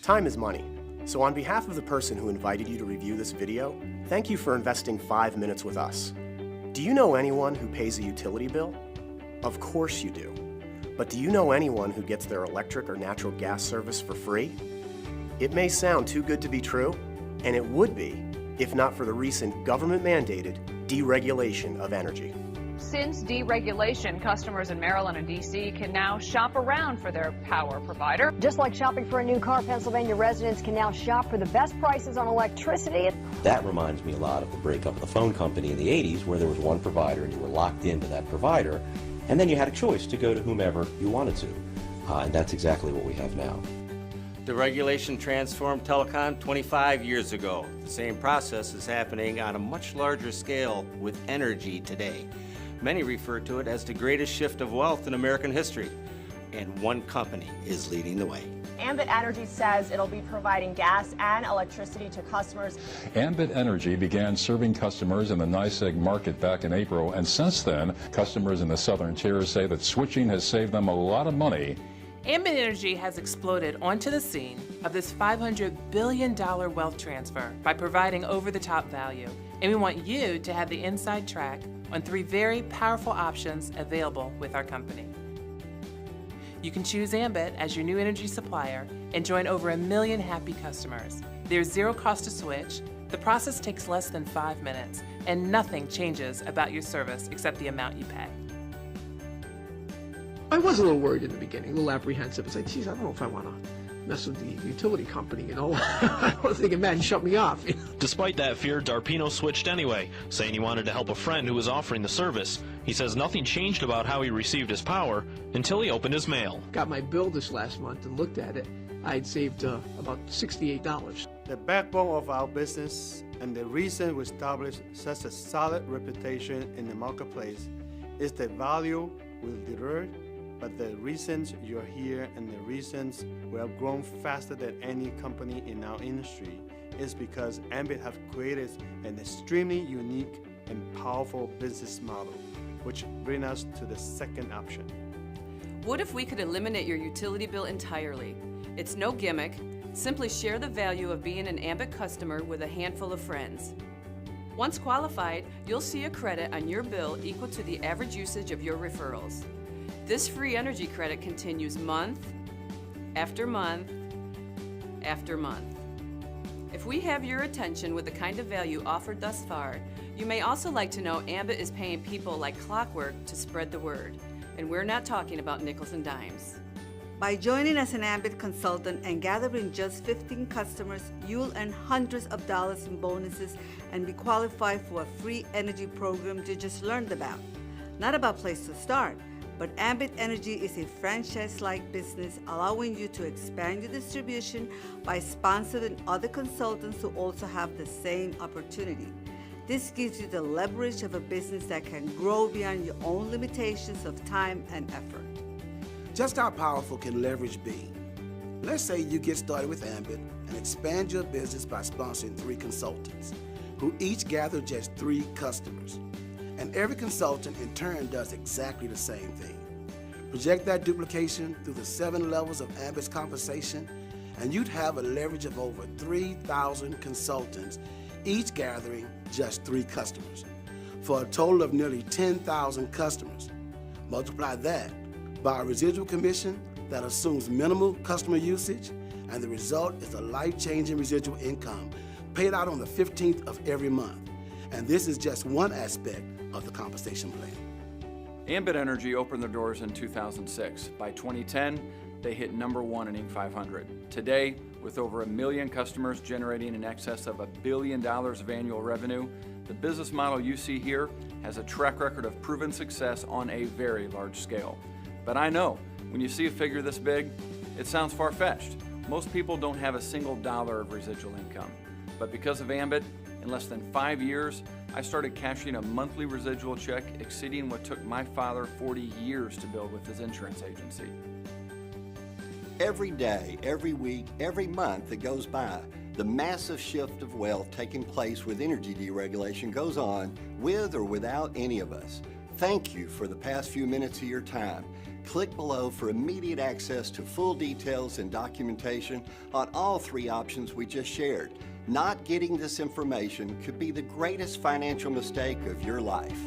Time is money. So on behalf of the person who invited you to review this video, thank you for investing 5 minutes with us. Do you know anyone who pays a utility bill? Of course you do. But do you know anyone who gets their electric or natural gas service for free? It may sound too good to be true, and it would be, if not for the recent government-mandated deregulation of energy. Since deregulation, customers in Maryland and D.C. can now shop around for their power provider. Just like shopping for a new car, Pennsylvania residents can now shop for the best prices on electricity. That reminds me a lot of the breakup of the phone company in the 80s, where there was one provider and you were locked into that provider, and then you had a choice to go to whomever you wanted to. And that's exactly what we have now. The regulation transformed telecom 25 years ago. The same process is happening on a much larger scale with energy today. Many refer to it as the greatest shift of wealth in American history, and one company is leading the way. Ambit Energy says it'll be providing gas and electricity to customers. Ambit Energy began serving customers in the NYSEG market back in April, and since then, customers in the southern tier say that switching has saved them a lot of money. Ambit Energy has exploded onto the scene of this $500 billion wealth transfer by providing over-the-top value. And we want you to have the inside track on 3 very powerful options available with our company. You can choose Ambit as your new energy supplier and join over 1 million happy customers. There's 0 cost to switch, the process takes less than 5 minutes, and nothing changes about your service except the amount you pay. I was a little worried in the beginning, a little apprehensive. It's like, geez, I don't know if I want to mess with the utility company, you know. I was thinking, man, shut me off. Despite that fear, Darpino switched anyway, saying he wanted to help a friend who was offering the service. He says nothing changed about how he received his power until he opened his mail. Got my bill this last month and looked at it. I had saved about $68. The backbone of our business and the reason we established such a solid reputation in the marketplace is the value we deliver. But the reasons you're here and the reasons we have grown faster than any company in our industry is because Ambit have created an extremely unique and powerful business model, which brings us to the second option. What if we could eliminate your utility bill entirely? It's no gimmick. Simply share the value of being an Ambit customer with a handful of friends. Once qualified, you'll see a credit on your bill equal to the average usage of your referrals. This free energy credit continues month after month after month. If we have your attention with the kind of value offered thus far, you may also like to know Ambit is paying people like clockwork to spread the word. And we're not talking about nickels and dimes. By joining as an Ambit consultant and gathering just 15 customers, you'll earn hundreds of dollars in bonuses and be qualified for a free energy program you just learned about. Not about place to start, but Ambit Energy is a franchise-like business allowing you to expand your distribution by sponsoring other consultants who also have the same opportunity. This gives you the leverage of a business that can grow beyond your own limitations of time and effort. Just how powerful can leverage be? Let's say you get started with Ambit and expand your business by sponsoring 3 consultants who each gather just 3 customers. And every consultant in turn does exactly the same thing. Project that duplication through the 7 levels of Ambit's compensation, and you'd have a leverage of over 3,000 consultants, each gathering just 3 customers, for a total of nearly 10,000 customers. Multiply that by a residual commission that assumes minimal customer usage, and the result is a life-changing residual income paid out on the 15th of every month. And this is just one aspect of the compensation plan. Ambit Energy opened their doors in 2006. By 2010, they hit #1 in Inc. 500. Today, with over 1 million customers generating in excess of $1 billion of annual revenue, the business model you see here has a track record of proven success on a very large scale. But I know, when you see a figure this big, it sounds far-fetched. Most people don't have a single dollar of residual income. But because of Ambit, in less than 5 years, I started cashing a monthly residual check exceeding what took my father 40 years to build with his insurance agency. Every day, every week, every month that goes by, the massive shift of wealth taking place with energy deregulation goes on with or without any of us. Thank you for the past few minutes of your time. Click below for immediate access to full details and documentation on all 3 options we just shared. Not getting this information could be the greatest financial mistake of your life.